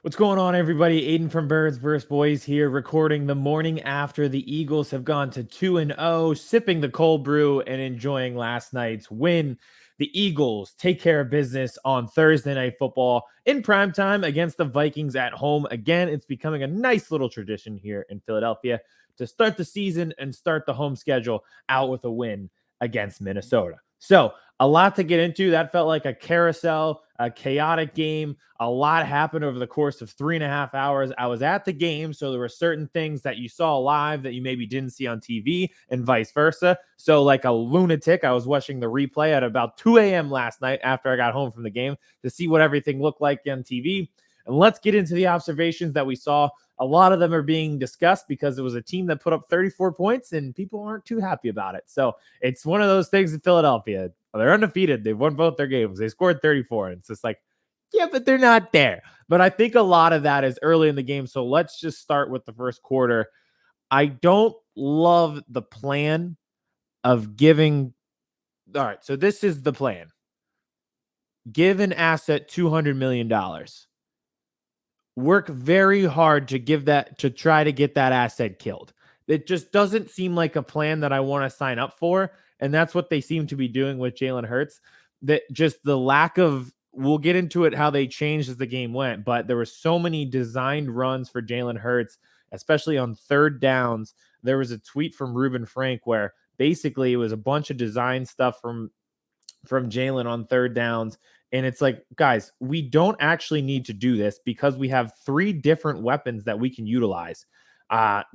What's going on, everybody? Aidan from Birds vs. Boys here, recording the morning after the Eagles have gone to 2-0, sipping the cold brew and enjoying last night's win. The Eagles take care of business on Thursday Night Football in primetime against the Vikings at home. Again, it's becoming a nice little tradition here in Philadelphia to start the season and start the home schedule out with a win against Minnesota. So, a lot to get into. That felt like a carousel, a chaotic game. A lot happened over the course of 3.5 hours. I was at the game, so there were certain things that you saw live that you maybe didn't see on TV and vice versa. So, like a lunatic, I was watching the replay at about 2 a.m. last night after I got home from the game to see what everything looked like on TV. And let's get into the observations that we saw. A lot of them are being discussed because it was a team that put up 34 points and people aren't too happy about it. So it's one of those things in Philadelphia. They're undefeated. They've won both their games. They scored 34. And it's just like, yeah, but they're not there. But I think a lot of that is early in the game. So let's just start with the first quarter. I don't love the plan of giving. All right. So this is the plan. Give an asset $200 million. Work very hard to try to get that asset killed. It just doesn't seem like a plan that I want to sign up for. And that's what they seem to be doing with Jalen Hurts. That just the lack of, we'll get into it, how they changed as the game went, but there were so many designed runs for Jalen Hurts, especially on third downs. There was a tweet from Reuben Frank where basically it was a bunch of design stuff from Jalen on third downs. And it's like, guys, we don't actually need to do this because we have three different weapons that we can utilize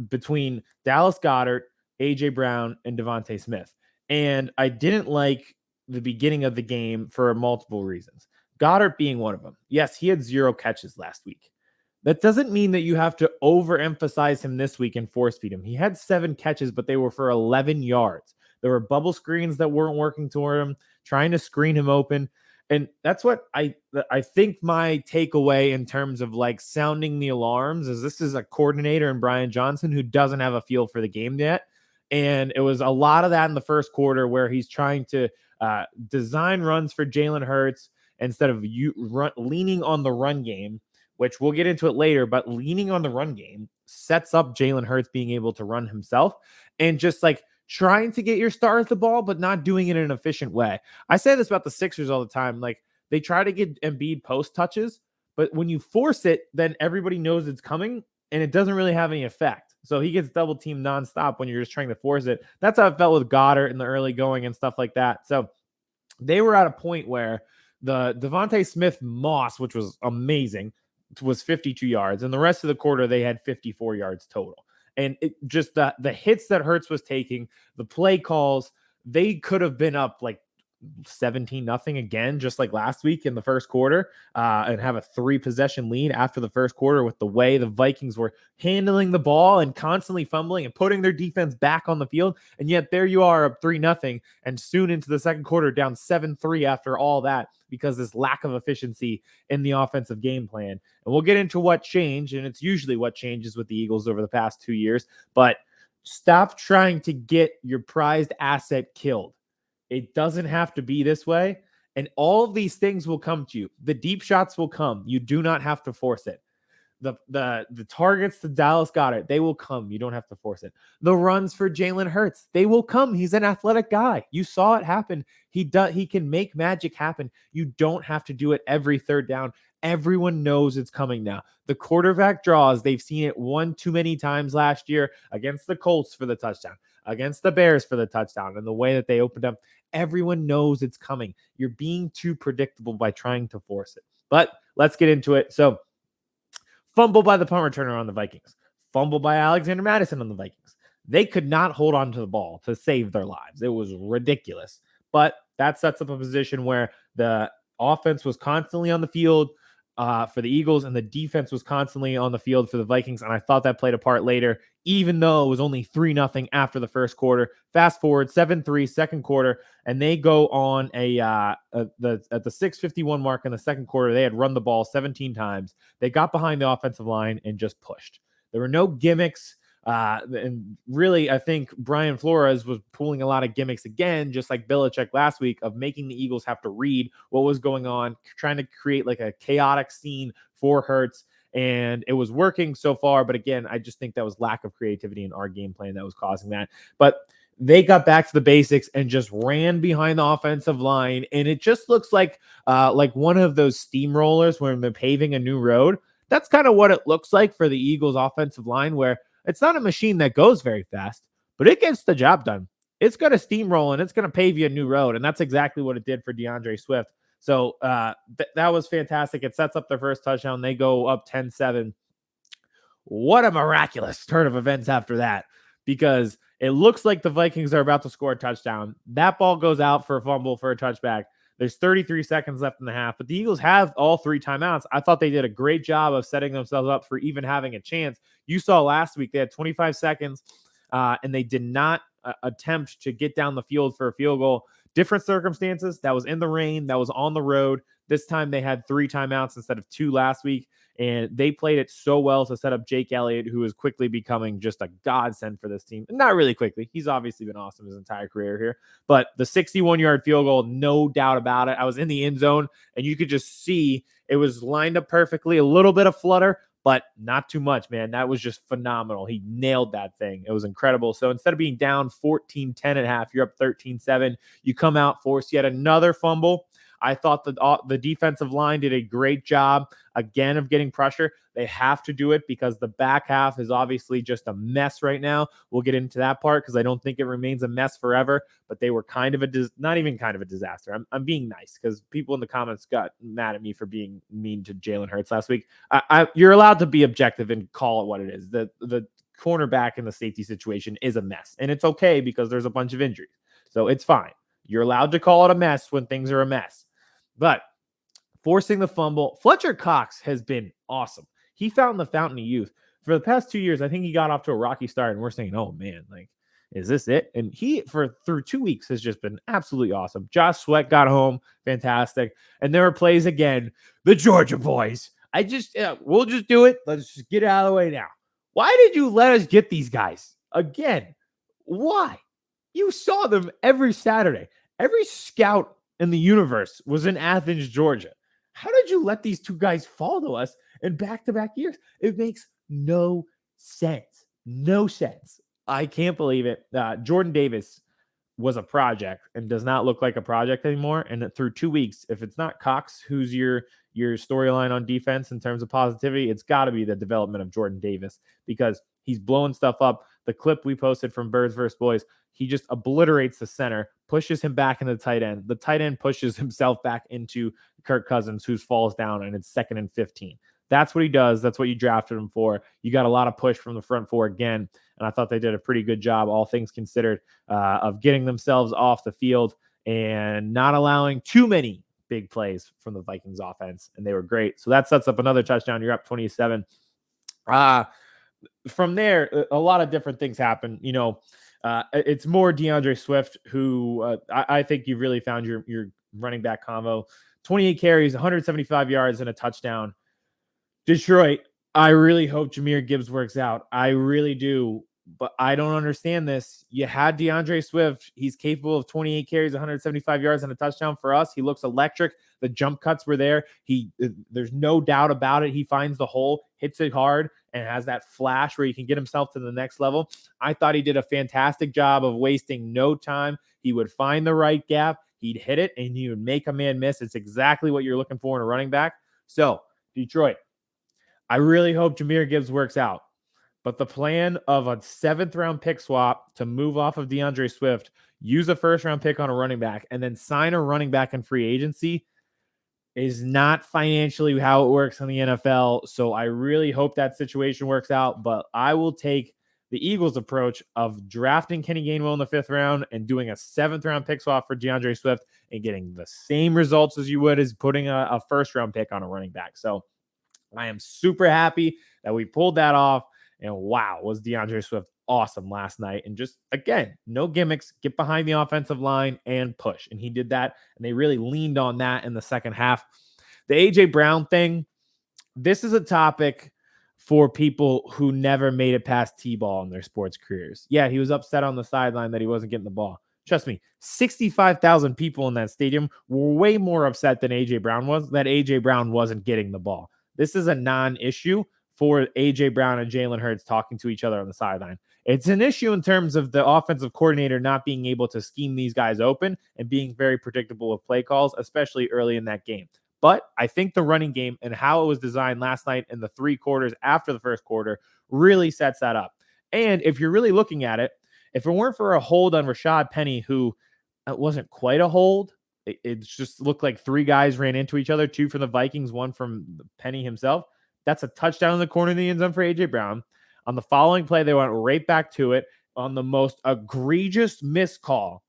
between Dallas Goedert, AJ Brown, and Devontae Smith. And I didn't like the beginning of the game for multiple reasons. Goddard being one of them. Yes, he had 0 catches last week. That doesn't mean that you have to overemphasize him this week and force feed him. He had 7 catches, but they were for 11 yards. There were bubble screens that weren't working toward him, trying to screen him open. And that's what I think my takeaway in terms of like sounding the alarms is this is a coordinator in Brian Johnson who doesn't have a feel for the game yet. And it was a lot of that in the first quarter where he's trying to design runs for Jalen Hurts instead of leaning on the run game, which we'll get into it later, but leaning on the run game sets up Jalen Hurts being able to run himself and just like trying to get your stars the ball, but not doing it in an efficient way. I say this about the Sixers all the time. Like they try to get Embiid post touches, but when you force it, then everybody knows it's coming and it doesn't really have any effect. So he gets double teamed nonstop when you're just trying to force it. That's how it felt with Goddard in the early going and stuff like that. So they were at a point where the Devontae Smith Moss, which was amazing, was 52 yards. And the rest of the quarter, they had 54 yards total. And it just the hits that Hurts was taking, the play calls, they could have been up like 17-0 again, just like last week in the first quarter, and have a 3-possession lead after the first quarter with the way the Vikings were handling the ball and constantly fumbling and putting their defense back on the field. And yet there you are up 3-0 and soon into the second quarter down 7-3 after all that because this lack of efficiency in the offensive game plan. And we'll get into what changed, and it's usually what changes with the Eagles over the past 2 years, but stop trying to get your prized asset killed. It doesn't have to be this way. And all of these things will come to you. The deep shots will come. You do not have to force it. The targets to Dallas Goedert, they will come. You don't have to force it. The runs for Jalen Hurts, they will come. He's an athletic guy. You saw it happen. He can make magic happen. You don't have to do it every third down. Everyone knows it's coming now. The quarterback draws, they've seen it one too many times last year against the Colts for the touchdown, against the Bears for the touchdown, and the way that they opened up. Everyone knows it's coming. You're being too predictable by trying to force it. But let's get into it. So, fumble by the punt returner on the Vikings. Fumble by Alexander Mattison on the Vikings. They could not hold on to the ball to save their lives. It was ridiculous. But that sets up a position where the offense was constantly on the field for the Eagles and the defense was constantly on the field for the Vikings. And I thought that played a part later, even though it was only 3-0 after the first quarter. Fast forward 7-3 second quarter, and they go on at the 6:51 mark in the second quarter. They had run the ball 17 times. They got behind the offensive line and just pushed. There were no gimmicks. And really, I think Brian Flores was pulling a lot of gimmicks again, just like Belichick last week, of making the Eagles have to read what was going on, trying to create like a chaotic scene for Hurts. and it was working so far. But again, I just think that was lack of creativity in our game plan that was causing that. But they got back to the basics and just ran behind the offensive line, and it just looks like one of those steamrollers when they're paving a new road. That's kind of what it looks like for the Eagles offensive line, where it's not a machine that goes very fast, but it gets the job done. It's going to steamroll and it's going to pave you a new road. And that's exactly what it did for DeAndre Swift. So that was fantastic. It sets up their first touchdown. They go up 10-7. What a miraculous turn of events after that, because it looks like the Vikings are about to score a touchdown. That ball goes out for a fumble for a touchback. There's 33 seconds left in the half, but the Eagles have all 3 timeouts. I thought they did a great job of setting themselves up for even having a chance. You saw last week they had 25 seconds, and they did not attempt to get down the field for a field goal. Different circumstances. That was in the rain. That was on the road. This time they had 3 timeouts instead of 2 last week, and they played it so well to set up Jake Elliott, who is quickly becoming just a godsend for this team. Not really quickly. He's obviously been awesome his entire career here, but the 61-yard field goal, no doubt about it. I was in the end zone, and you could just see it was lined up perfectly. A little bit of flutter, but not too much, man. That was just phenomenal. He nailed that thing. It was incredible. So instead of being down 14-10 at half, you're up 13-7. You come out, force yet another fumble. I thought that the defensive line did a great job, again, of getting pressure. They have to do it because the back half is obviously just a mess right now. We'll get into that part because I don't think it remains a mess forever, but they were kind of not even kind of a disaster. I'm being nice because people in the comments got mad at me for being mean to Jalen Hurts last week. You're allowed to be objective and call it what it is. The cornerback in the safety situation is a mess, and it's okay because there's a bunch of injuries. So it's fine. You're allowed to call it a mess when things are a mess. But forcing the fumble, Fletcher Cox has been awesome. He found the fountain of youth. For the past 2 years, I think he got off to a rocky start, and we're saying, oh, man, like, is this it? And he, through 2 weeks, has just been absolutely awesome. Josh Sweat got home, fantastic. And there were plays again. The Georgia boys. We'll just do it. Let's just get it out of the way now. Why did you let us get these guys again? Why? You saw them every Saturday. Every scout in the universe was in Athens, Georgia. How did you let these 2 guys fall to us in back-to-back years? It makes no sense. No sense. I can't believe it. Jordan Davis was a project and does not look like a project anymore. And through 2 weeks, if it's not Cox, who's your storyline on defense in terms of positivity, it's got to be the development of Jordan Davis because he's blowing stuff up. The clip we posted from Birds vs. Boys, he just obliterates the center, pushes him back into the tight end. The tight end pushes himself back into Kirk Cousins, who falls down, and it's 2nd and 15. That's what he does. That's what you drafted him for. You got a lot of push from the front four again, and I thought they did a pretty good job, all things considered, of getting themselves off the field and not allowing too many big plays from the Vikings offense, and they were great. So that sets up another touchdown. You're up 27. From there, a lot of different things happen. It's more DeAndre Swift, who I think you've really found your running back combo. 28 carries, 175 yards, and a touchdown. Detroit, I really hope Jahmyr Gibbs works out. I really do, but I don't understand this. You had DeAndre Swift. He's capable of 28 carries, 175 yards, and a touchdown for us. He looks electric. The jump cuts were there. There's no doubt about it. He finds the hole, hits it hard, and has that flash where he can get himself to the next level. I thought he did a fantastic job of wasting no time. He would find the right gap. He'd hit it, and he would make a man miss. It's exactly what you're looking for in a running back. So, Detroit, I really hope Jahmyr Gibbs works out. But the plan of a 7th-round pick swap to move off of DeAndre Swift, use a 1st-round pick on a running back, and then sign a running back in free agency is not financially how it works in the NFL. So I really hope that situation works out. But I will take the Eagles' approach of drafting Kenny Gainwell in the 5th round and doing a 7th-round pick swap for DeAndre Swift and getting the same results as you would as putting a 1st-round pick on a running back. So I am super happy that we pulled that off. And wow, was DeAndre Swift awesome last night. And just, again, no gimmicks, get behind the offensive line and push. And he did that. And they really leaned on that in the second half. The A.J. Brown thing, this is a topic for people who never made it past T-ball in their sports careers. Yeah, he was upset on the sideline that he wasn't getting the ball. Trust me, 65,000 people in that stadium were way more upset than A.J. Brown was, that A.J. Brown wasn't getting the ball. this is a non-issue for AJ Brown and Jalen Hurts talking to each other on the sideline. It's an issue in terms of the offensive coordinator not being able to scheme these guys open and being very predictable with play calls, especially early in that game. But I think the running game and how it was designed last night in the 3 quarters after the first quarter really sets that up. And if you're really looking at it, if it weren't for a hold on Rashad Penny, who it wasn't quite a hold, it just looked like 3 guys ran into each other, 2 from the Vikings, 1 from Penny himself. That's a touchdown in the corner of the end zone for AJ Brown. On the following play, they went right back to it on the most egregious miscall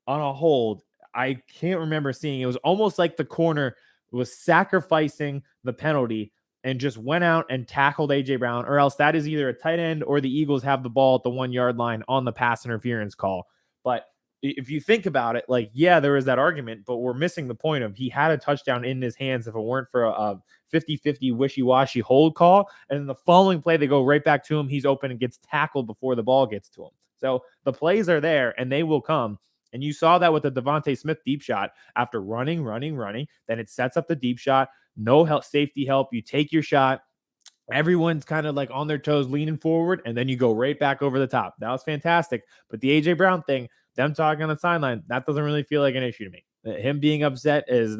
on a hold I can't remember seeing. It was almost like the corner was sacrificing the penalty and just went out and tackled AJ Brown, or else that is either a tight end or the Eagles have the ball at the 1 yard line on the pass interference call. But if you think about it, like, yeah, there is that argument, but we're missing the point of he had a touchdown in his hands if it weren't for a 50-50 wishy-washy hold call. And in the following play, they go right back to him. He's open and gets tackled before the ball gets to him. So the plays are there and they will come. And you saw that with the Devontae Smith deep shot after running. Then it sets up the deep shot. No help, safety help. You take your shot. Everyone's kind of like on their toes, leaning forward, and then you go right back over the top. That was fantastic. But the AJ Brown thing, them talking on the sideline, that doesn't really feel like an issue to me. Him being upset is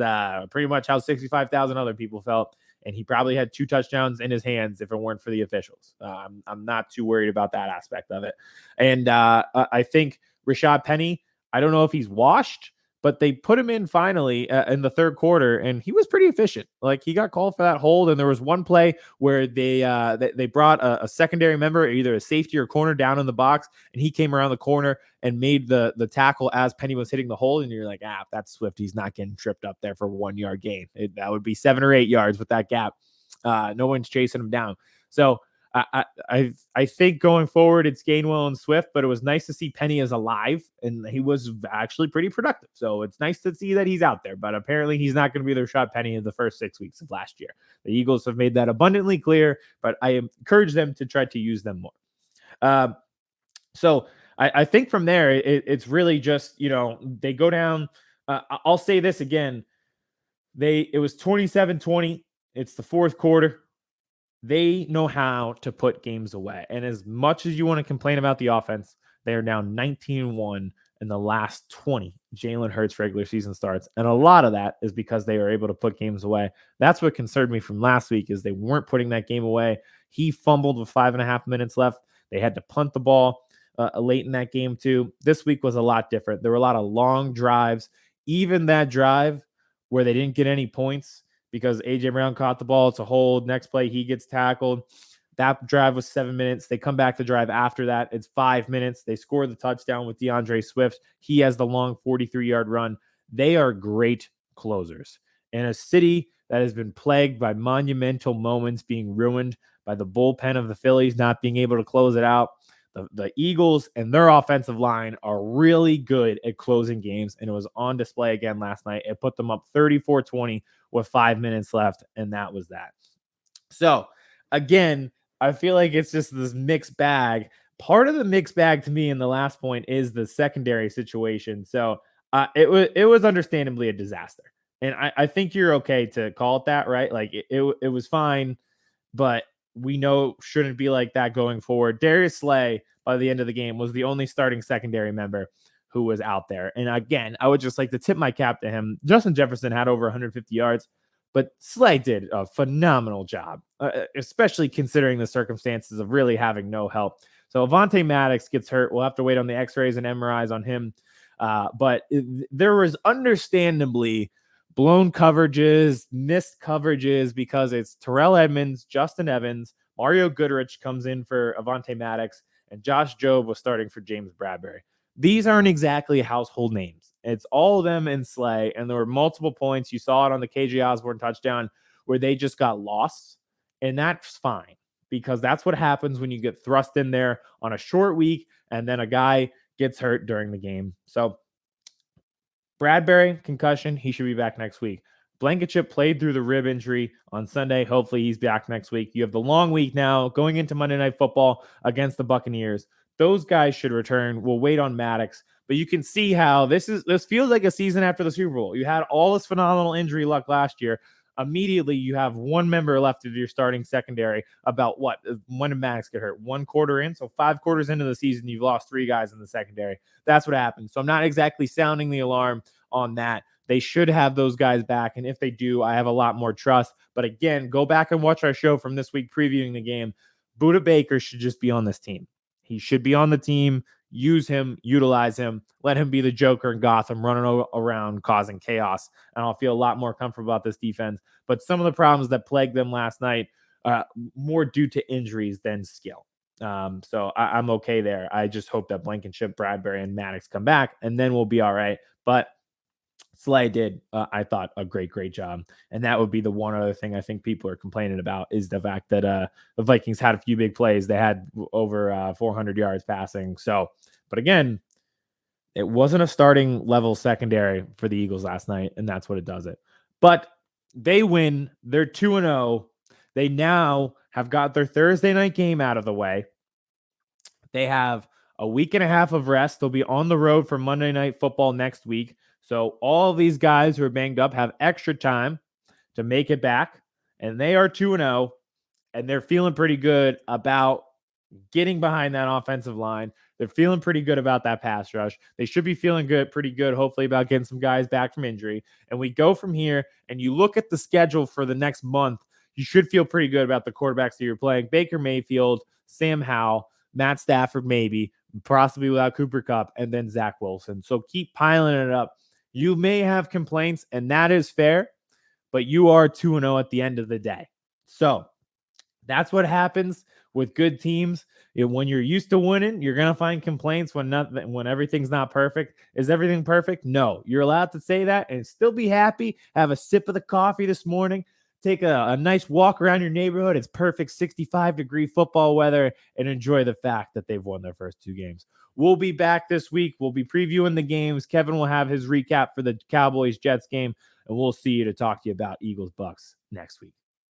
pretty much how 65,000 other people felt. And he probably had 2 touchdowns in his hands if it weren't for the officials. I'm not too worried about that aspect of it. And I think Rashad Penny, I don't know if he's washed, but they put him in finally in the 3rd quarter, and he was pretty efficient. Like, he got called for that hold, and there was one play where they brought a secondary member, either a safety or corner, down in the box, and he came around the corner and made the tackle as Penny was hitting the hole, and you're like, that's Swift. He's not getting tripped up there for a 1 yard gain. That would be 7 or 8 yards with that gap. No one's chasing him down. So I think going forward, it's Gainwell and Swift, but it was nice to see Penny is alive, and he was actually pretty productive. So it's nice to see that he's out there, but apparently he's not going to be their Rashad Penny in the first 6 weeks of last year. The Eagles have made that abundantly clear, but I encourage them to try to use them more. So I think from there, it's really just, they go down. I'll say this again. It was 27-20. It's the 4th quarter. They know how to put games away. And as much as you want to complain about the offense, they are now 19-1 in the last 20 Jalen Hurts regular season starts. And a lot of that is because they are able to put games away. That's what concerned me from last week, is they weren't putting that game away. He fumbled with 5.5 minutes left. They had to punt the ball late in that game too. This week was a lot different. There were a lot of long drives. Even that drive where they didn't get any points because AJ Brown caught the ball, it's a hold. Next play, he gets tackled. That drive was 7 minutes. They come back to drive after that. It's 5 minutes. They score the touchdown with DeAndre Swift. He has the long 43-yard run. They are great closers. In a city that has been plagued by monumental moments being ruined by the bullpen of the Phillies not being able to close it out, the Eagles and their offensive line are really good at closing games, and it was on display again last night. It put them up 34-20 with 5 minutes left, and that was that. So, again, I feel like it's just this mixed bag. Part of the mixed bag to me in the last point is the secondary situation. So, it was understandably a disaster, and I think you're okay to call it that, right? Like, it was fine, but we know shouldn't be like that going forward. Darius Slay, by the end of the game, was the only starting secondary member who was out there. And again, I would just like to tip my cap to him. Justin Jefferson had over 150 yards, but Slay did a phenomenal job, especially considering the circumstances of really having no help. So Avonte Maddox gets hurt. We'll have to wait on the x-rays and MRIs on him. There was understandably blown coverages, missed coverages, because it's Terrell Edmonds, Justin Evans, Mario Goodrich comes in for Avonte Maddox, and Josh Jobe was starting for James Bradbury. These aren't exactly household names. It's all of them in Slay, and there were multiple points. You saw it on the KJ Osborne touchdown where they just got lost, and that's fine, because that's what happens when you get thrust in there on a short week and then a guy gets hurt during the game. So Bradbury, concussion, he should be back next week. Blankenship played through the rib injury on Sunday. Hopefully he's back next week. You have the long week now going into Monday Night Football against the Buccaneers. Those guys should return. We'll wait on Maddox, but you can see how this feels like a season after the Super Bowl. You had all this phenomenal injury luck last year. immediately you have one member left of your starting secondary. About what? When did Maddox get hurt? 1 quarter in. So 5 quarters into the season, you've lost 3 guys in the secondary. That's what happened. So I'm not exactly sounding the alarm on that. They should have those guys back. And if they do, I have a lot more trust. But again, go back and watch our show from this week previewing the game. Buda Baker should just be on this team. He should be on the team. Use him, utilize him, let him be the Joker in Gotham, running around causing chaos. And I'll feel a lot more comfortable about this defense. But some of the problems that plagued them last night, more due to injuries than skill. So I'm okay there. I just hope that Blankenship, Bradbury, and Maddox come back, and then we'll be all right. But Slay did, I thought, a great job. And that would be the one other thing I think people are complaining about is the fact that the Vikings had a few big plays. They had over 400 yards passing. So, but again, it wasn't a starting level secondary for the Eagles last night, and that's what it does it. But they win. They're 2-0. They now have got their Thursday night game out of the way. They have a week and a half of rest. They'll be on the road for Monday Night Football next week. So all of these guys who are banged up have extra time to make it back, and they are 2-0, and they're feeling pretty good about getting behind that offensive line. They're feeling pretty good about that pass rush. They should be feeling pretty good, hopefully, about getting some guys back from injury. And we go from here, and you look at the schedule for the next month, you should feel pretty good about the quarterbacks that you're playing. Baker Mayfield, Sam Howell, Matt Stafford, maybe, possibly without Cooper Kupp, and then Zach Wilson. So keep piling it up. You may have complaints, and that is fair, but you are 2-0 at the end of the day. So that's what happens with good teams. When you're used to winning, you're going to find complaints when everything's not perfect. Is everything perfect? No. You're allowed to say that and still be happy. Have a sip of the coffee this morning. Take a nice walk around your neighborhood. It's perfect 65-degree football weather, and enjoy the fact that they've won their first 2 games. We'll be back this week. We'll be previewing the games. Kevin will have his recap for the Cowboys-Jets game, and we'll see you to talk to you about Eagles-Bucks next week.